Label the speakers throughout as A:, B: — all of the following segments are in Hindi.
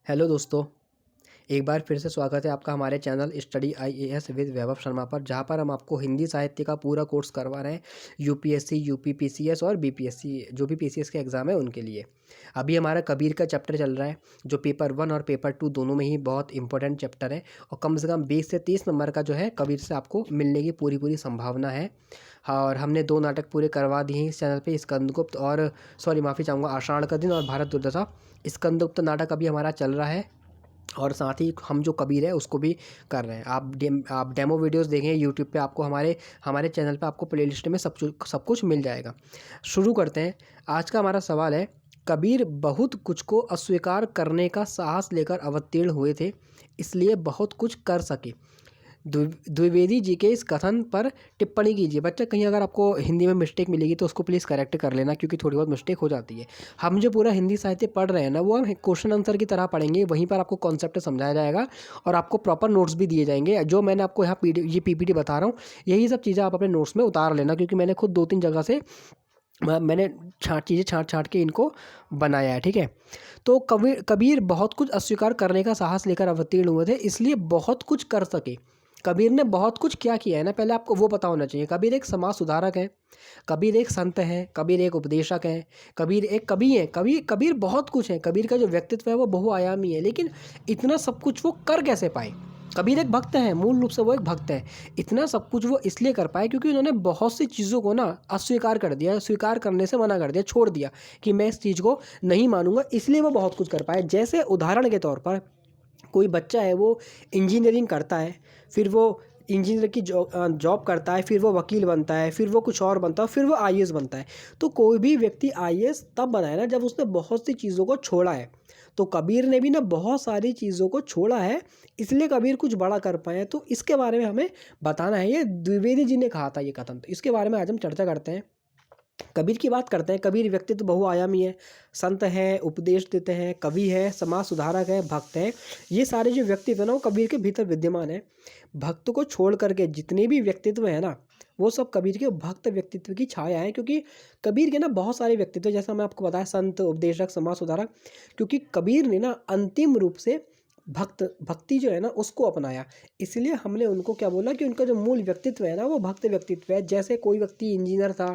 A: हेलो दोस्तों, एक बार फिर से स्वागत है आपका हमारे चैनल स्टडी आईएएस विद वैभव शर्मा पर, जहां पर हम आपको हिंदी साहित्य का पूरा कोर्स करवा रहे हैं। यूपीएससी, यूपी पीसीएस और बीपीएससी, जो भी पीसीएस के एग्ज़ाम है उनके लिए। अभी हमारा कबीर का चैप्टर चल रहा है, जो पेपर 1 और पेपर 2 दोनों में ही बहुत इंपॉर्टेंट चैप्टर है और कम से कम 20 से 30 नंबर का जो है कबीर से आपको मिलने की पूरी संभावना है। और हमने 2 नाटक पूरे करवा दिए हैं इस चैनल पे, स्कंदगुप्त और माफ़ी चाहूँगा, आषाढ़ का दिन और भारत दुर्दशा। स्कंदगुप्त नाटक अभी हमारा चल रहा है और साथ ही हम जो कबीर है उसको भी कर रहे हैं। आप डेमो वीडियोस देखें यूट्यूब पे, आपको हमारे हमारे चैनल पे आपको प्लेलिस्ट में सब कुछ मिल जाएगा। शुरू करते हैं। आज का हमारा सवाल है, कबीर बहुत कुछ को अस्वीकार करने का साहस लेकर अवतीर्ण हुए थे, इसलिए बहुत कुछ कर सके। द्विवेदी जी के इस कथन पर टिप्पणी कीजिए। बच्चा, कहीं अगर आपको हिंदी में मिस्टेक मिलेगी तो उसको प्लीज़ करेक्ट कर लेना, क्योंकि थोड़ी बहुत मिस्टेक हो जाती है। हम जो पूरा हिंदी साहित्य पढ़ रहे हैं ना, वो हम क्वेश्चन आंसर की तरह पढ़ेंगे। वहीं पर आपको कॉन्सेप्ट समझाया जाएगा और आपको प्रॉपर नोट्स भी दिए जाएंगे। जो मैंने आपको यहाँ ये पीपीटी बता रहा हूँ, यही सब चीज़ें आप अपने नोट्स में उतार लेना, क्योंकि मैंने खुद 2-3 जगह से मैंने चीज़ें छाँट के इनको बनाया है। ठीक है, तो कबीर बहुत कुछ अस्वीकार करने का साहस लेकर अवतीर्ण हुए थे, इसलिए बहुत कुछ कर सके। कबीर ने बहुत कुछ क्या किया है ना, पहले आपको वो पता होना चाहिए। कबीर एक समाज सुधारक है, कबीर एक संत है, कबीर एक उपदेशक है, कबीर एक कवि है। कबीर बहुत कुछ है। कबीर का जो व्यक्तित्व है वो बहुआयामी है, लेकिन इतना सब कुछ वो कर कैसे पाए? कबीर एक भक्त है, मूल रूप से वो एक भक्त है। इतना सब कुछ वो इसलिए कर पाए क्योंकि उन्होंने बहुत सी चीज़ों को ना अस्वीकार कर दिया, स्वीकार करने से मना कर दिया, छोड़ दिया कि मैं इस चीज़ को नहीं मानूंगा, इसलिए वो बहुत कुछ कर पाए। जैसे उदाहरण के तौर पर, कोई बच्चा है, वो इंजीनियरिंग करता है, फिर वो इंजीनियर की जॉब करता है, फिर वो वकील बनता है, फिर वो कुछ और बनता है, फिर वो आईएएस बनता है। तो कोई भी व्यक्ति आईएएस तब बना है ना जब उसने बहुत सी चीज़ों को छोड़ा है। तो कबीर ने भी ना बहुत सारी चीज़ों को छोड़ा है, इसलिए कबीर कुछ बड़ा कर पाए हैं। तो इसके बारे में हमें बताना है। ये द्विवेदी जी ने कहा था ये कथन, तो इसके बारे में आज हम चर्चा करते हैं। कबीर की बात करते हैं। कबीर व्यक्तित्व बहुआयामी है, संत है, उपदेश देते हैं, कवि है, समाज सुधारक है, भक्त है। ये सारे जो व्यक्तित्व है ना, वो कबीर के भीतर विद्यमान है। भक्त को छोड़ करके जितने भी व्यक्तित्व है ना, वो सब कबीर के भक्त व्यक्तित्व की छाया है। क्योंकि कबीर के ना बहुत सारे व्यक्तित्व, जैसा मैं आपको बताया, संत, उपदेशक, समाज सुधारक। क्योंकि कबीर ने ना अंतिम रूप से भक्ति जो है ना उसको अपनाया, इसलिए हमने उनको क्या बोला कि उनका जो मूल व्यक्तित्व है ना वो भक्त व्यक्तित्व है। जैसे कोई व्यक्ति इंजीनियर था,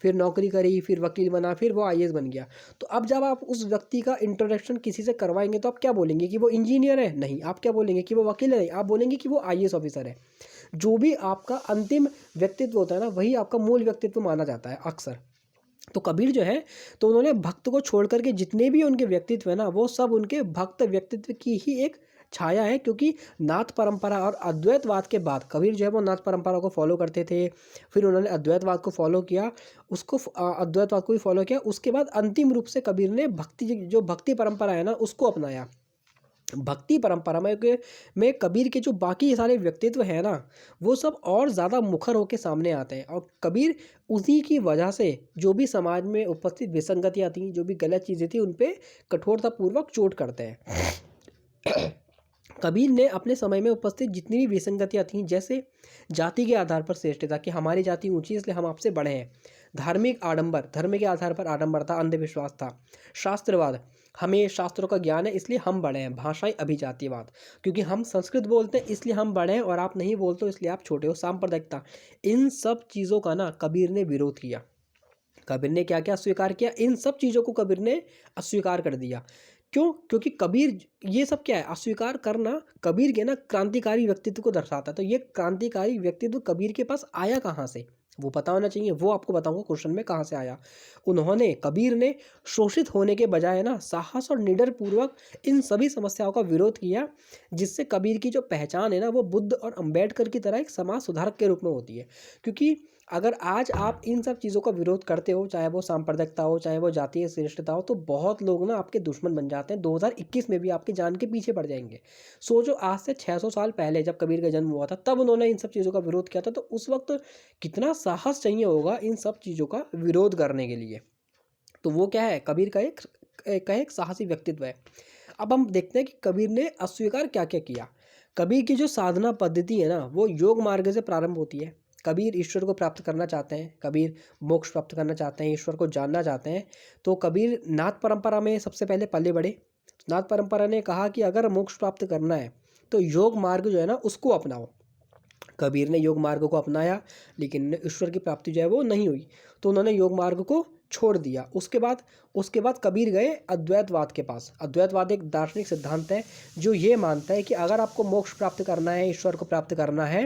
A: फिर नौकरी करी, फिर वकील बना, फिर वो आईएएस बन गया। तो अब जब आप उस व्यक्ति का इंट्रोडक्शन किसी से करवाएंगे तो आप क्या बोलेंगे कि वो इंजीनियर है? नहीं। आप क्या बोलेंगे कि वो वकील है? नहीं। आप बोलेंगे कि वो आईएएस ऑफिसर है। जो भी आपका अंतिम व्यक्तित्व होता है ना, वही आपका मूल व्यक्तित्व माना जाता है अक्सर। तो कबीर जो है, तो उन्होंने भक्त को छोड़ करके जितने भी उनके व्यक्तित्व है ना, वो सब उनके भक्त व्यक्तित्व की ही एक छाया है। क्योंकि नाथ परंपरा और अद्वैतवाद के बाद कबीर जो है वो नाथ परंपरा को फॉलो करते थे, फिर उन्होंने अद्वैतवाद को फॉलो किया, अद्वैतवाद को भी फॉलो किया। उसके बाद अंतिम रूप से कबीर ने भक्ति परंपरा है ना उसको अपनाया। भक्ति परंपरा में कबीर के जो बाकी सारे व्यक्तित्व हैं ना, वो सब और ज़्यादा मुखर होकर सामने आते हैं। और कबीर उसी की वजह से जो भी समाज में उपस्थित विसंगतियाँ थी, जो भी गलत चीज़ें थी, उन पे कठोरतापूर्वक चोट करते हैं। कबीर ने अपने समय में उपस्थित जितनी भी विसंगतियाँ थीं, जैसे जाति के आधार पर श्रेष्ठता, कि हमारी जाति ऊंची इसलिए हम आपसे बड़े हैं, धार्मिक आडंबर, धर्म के आधार पर आडंबर था, अंधविश्वास था, शास्त्रवाद, हमें शास्त्रों का ज्ञान है इसलिए हम बड़े हैं, भाषाई अभिजातीयवाद, क्योंकि हम संस्कृत बोलते हैं इसलिए हम बड़े हैं और आप नहीं बोलते हो इसलिए आप छोटे हो, सांप्रदायिकता, इन सब चीज़ों का ना कबीर ने विरोध किया। कबीर ने क्या क्या अस्वीकार किया? इन सब चीज़ों को कबीर ने अस्वीकार कर दिया। क्यों? क्योंकि कबीर, ये सब क्या है अस्वीकार करना, कबीर के ना क्रांतिकारी व्यक्तित्व को दर्शाता है। तो ये क्रांतिकारी व्यक्तित्व कबीर के पास आया कहाँ से, वो पता होना चाहिए। वो आपको बताऊंगा क्वेश्चन में कहाँ से आया। कबीर ने शोषित होने के बजाय ना साहस और निडर पूर्वक इन सभी समस्याओं का विरोध किया, जिससे कबीर की जो पहचान है ना वो बुद्ध और अंबेडकर की तरह एक समाज सुधारक के रूप में होती है। क्योंकि अगर आज आप इन सब चीज़ों का विरोध करते हो, चाहे वो सांप्रदायिकता हो, चाहे वो जातीय श्रेष्ठता हो, तो बहुत लोग ना आपके दुश्मन बन जाते हैं। 2021 में भी आपके जान के पीछे पड़ जाएंगे। सोचो, आज से 600 साल पहले जब कबीर का जन्म हुआ था, तब उन्होंने इन सब चीज़ों का विरोध किया था। तो उस वक्त कितना साहस चाहिए होगा इन सब चीज़ों का विरोध करने के लिए। तो वो क्या है, कबीर का एक साहसी व्यक्तित्व है। अब हम देखते हैं कि कबीर ने अस्वीकार क्या क्या किया। कबीर की जो साधना पद्धति है ना, वो योग मार्ग से प्रारंभ होती है। कबीर ईश्वर को प्राप्त करना चाहते हैं, कबीर मोक्ष प्राप्त करना चाहते हैं, ईश्वर को जानना चाहते हैं। तो कबीर नाथ परंपरा में सबसे पहले पले बढ़े। नाथ परंपरा ने कहा कि अगर मोक्ष प्राप्त करना है तो योग मार्ग जो है ना उसको अपनाओ। कबीर ने योग मार्ग को अपनाया, लेकिन ईश्वर की प्राप्ति जो है वो नहीं हुई, तो उन्होंने योग मार्ग को छोड़ दिया। उसके बाद कबीर गए अद्वैतवाद के पास। अद्वैतवाद एक दार्शनिक सिद्धांत है जो ये मानता है कि अगर आपको मोक्ष प्राप्त करना है, ईश्वर को प्राप्त करना है,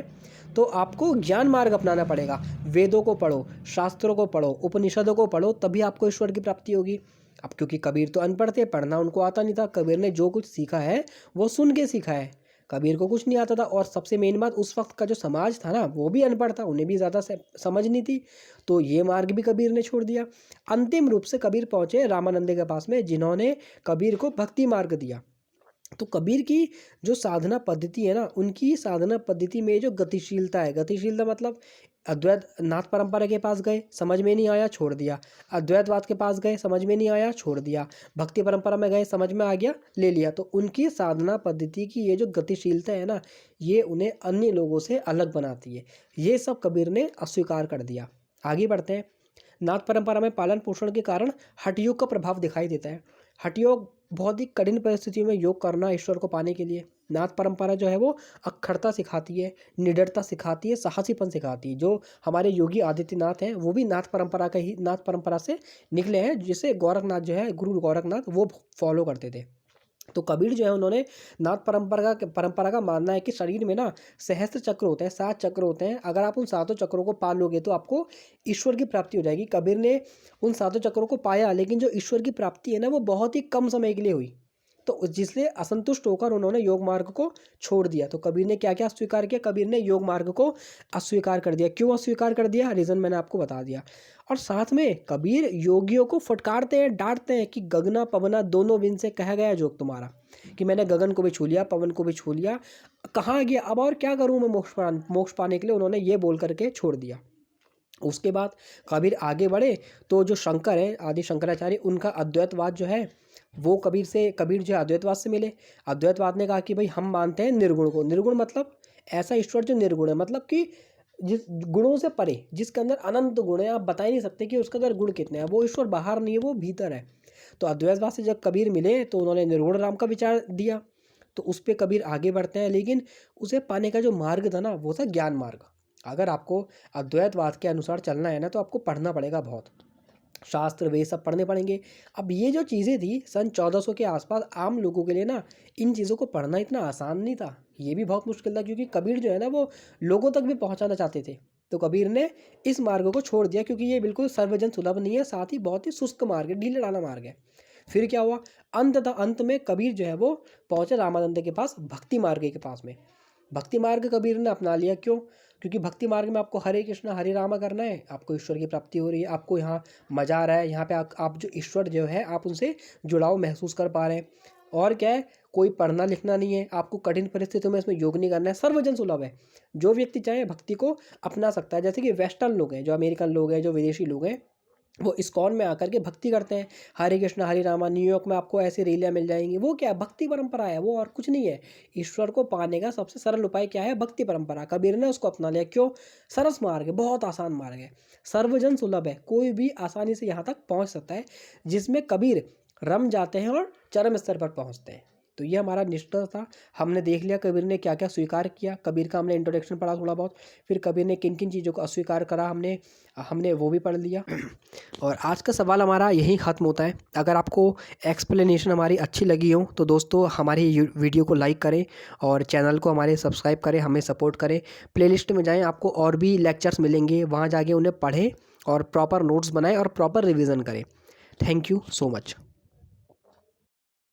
A: तो आपको ज्ञान मार्ग अपनाना पड़ेगा। वेदों को पढ़ो, शास्त्रों को पढ़ो, उपनिषदों को पढ़ो, तभी आपको ईश्वर की प्राप्ति होगी। अब क्योंकि कबीर तो अनपढ़ थे, पढ़ना उनको आता नहीं था, कबीर ने जो कुछ सीखा है वो सुन के सीखा है। कबीर को कुछ नहीं आता था, और सबसे मेन बात, उस वक्त का जो समाज था ना वो भी अनपढ़ था, उन्हें भी ज़्यादा समझ नहीं थी, तो ये मार्ग भी कबीर ने छोड़ दिया। अंतिम रूप से कबीर पहुँचे रामानंद के पास में, जिन्होंने कबीर को भक्ति मार्ग दिया। तो कबीर की जो साधना पद्धति है ना, उनकी साधना पद्धति में जो गतिशीलता है, गतिशीलता मतलब अद्वैत नाथ परंपरा के पास गए, समझ में नहीं आया, छोड़ दिया। अद्वैतवाद के पास गए, समझ में नहीं आया, छोड़ दिया। भक्ति परंपरा में गए, समझ में आ गया, ले लिया। तो उनकी साधना पद्धति की ये जो गतिशीलता है ना, ये उन्हें अन्य लोगों से अलग बनाती है। ये सब कबीर ने अस्वीकार कर दिया। आगे बढ़ते हैं। नाथ परंपरा में पालन पोषण के कारण हठ योग का प्रभाव दिखाई देता है। हठ योग बहुत ही कठिन परिस्थितियों में योग करना ईश्वर को पाने के लिए। नाथ परंपरा जो है वो अक्षरता सिखाती है, निडरता सिखाती है, साहसीपन सिखाती है। जो हमारे योगी आदित्यनाथ हैं वो भी नाथ परंपरा से निकले हैं, जिसे गोरखनाथ जो है, गुरु गोरखनाथ, वो फॉलो करते थे। तो कबीर जो है उन्होंने नाथ परंपरा का मानना है कि शरीर में ना सहस्त्र चक्र होते हैं, 7 चक्र होते हैं। अगर आप उन 7 चक्रों को पा लोगे तो आपको ईश्वर की प्राप्ति हो जाएगी। कबीर ने उन 7 चक्रों को पाया, लेकिन जो ईश्वर की प्राप्ति है ना वो बहुत ही कम समय के लिए हुई, तो जिसलिए असंतुष्ट होकर उन्होंने योग मार्ग को छोड़ दिया। तो कबीर ने क्या क्या स्वीकार किया? कबीर ने योग मार्ग को अस्वीकार कर दिया। क्यों अस्वीकार कर दिया? रीज़न मैंने आपको बता दिया। और साथ में कबीर योगियों को फटकारते हैं, डांटते हैं कि गगना पवना दोनों बिन से कह गया जोग तुम्हारा, कि मैंने गगन को भी छू लिया, पवन को भी छू लिया, कहाँ गया अब, और क्या करूँ मैं मोक्ष पाने के लिए, उन्होंने ये बोल करके छोड़ दिया। उसके बाद कबीर आगे बढ़े तो जो शंकर है, आदि शंकराचार्य, उनका अद्वैतवाद जो है वो कबीर जो है अद्वैतवाद से मिले। अद्वैतवाद ने कहा कि भाई हम मानते हैं निर्गुण को। निर्गुण मतलब ऐसा ईश्वर जो निर्गुण है, मतलब कि जिस गुणों से परे, जिसके अंदर अनंत गुण है, आप बता ही नहीं सकते कि उसके अंदर गुण कितने हैं। वो ईश्वर बाहर नहीं है, वो भीतर है। तो अद्वैतवाद से जब कबीर मिले तो उन्होंने निर्गुण राम का विचार दिया, तो उस पर कबीर आगे बढ़ते हैं। लेकिन उसे पाने का जो मार्ग था ना वो था ज्ञान मार्ग। अगर आपको अद्वैतवाद के अनुसार चलना है ना तो आपको पढ़ना पड़ेगा, बहुत शास्त्र वे सब पढ़ने पड़ेंगे। अब ये जो चीज़ें थी सन 1400 के आसपास, आम लोगों के लिए ना इन चीज़ों को पढ़ना इतना आसान नहीं था, ये भी बहुत मुश्किल था, क्योंकि कबीर जो है ना वो लोगों तक भी पहुंचाना चाहते थे। तो कबीर ने इस मार्ग को छोड़ दिया, क्योंकि ये बिल्कुल सर्वजन सुलभ नहीं है, साथ ही बहुत ही शुष्क मार्ग है, ढीले ढाला मार्ग है। फिर क्या हुआ? अंत में कबीर जो है वो पहुंचे रामानंद के पास, भक्ति मार्ग के पास में। भक्ति मार्ग कबीर ने अपना लिया। क्यों? क्योंकि भक्ति मार्ग में आपको हरे कृष्णा हरे रामा करना है, आपको ईश्वर की प्राप्ति हो रही है, आपको यहाँ मजा आ रहा है, यहाँ पे आप जो ईश्वर जो है आप उनसे जुड़ाव महसूस कर पा रहे हैं। और क्या है, कोई पढ़ना लिखना नहीं है, आपको कठिन परिस्थितियों में इसमें योग नहीं करना है, सर्वजन सुलभ है। जो व्यक्ति चाहे भक्ति को अपना सकता है। जैसे कि वेस्टर्न लोग हैं, जो अमेरिकन लोग हैं, जो विदेशी लोग हैं, वो इस्कॉन में आकर के भक्ति करते हैं, हरे कृष्णा हरे रामा। न्यूयॉर्क में आपको ऐसी रैलियाँ मिल जाएंगी। वो क्या है? भक्ति परंपरा है, वो और कुछ नहीं है। ईश्वर को पाने का सबसे सरल उपाय क्या है? भक्ति परंपरा। कबीर ने उसको अपना लिया। क्यों? सरस मार्ग है, बहुत आसान मार्ग है, सर्वजन सुलभ है, कोई भी आसानी से यहाँ तक पहुँच सकता है, जिसमें कबीर रम जाते हैं और चरम स्तर पर पहुँचते हैं। तो ये हमारा निष्ठा था। हमने देख लिया कबीर ने क्या क्या स्वीकार किया। कबीर का हमने इंट्रोडक्शन पढ़ा थोड़ा बहुत, फिर कबीर ने किन किन चीज़ों को अस्वीकार करा हमने वो भी पढ़ लिया। और आज का सवाल हमारा यहीं ख़त्म होता है। अगर आपको एक्सप्लेनेशन हमारी अच्छी लगी हो तो दोस्तों हमारी वीडियो को लाइक करें और चैनल को हमारे सब्सक्राइब करें, हमें सपोर्ट करें। प्लेलिस्ट में जाएं, आपको और भी लेक्चर्स मिलेंगे, वहाँ जाके उन्हें पढ़ें और प्रॉपर नोट्स बनाएं और प्रॉपर रिवीजन करें। Thank you so much.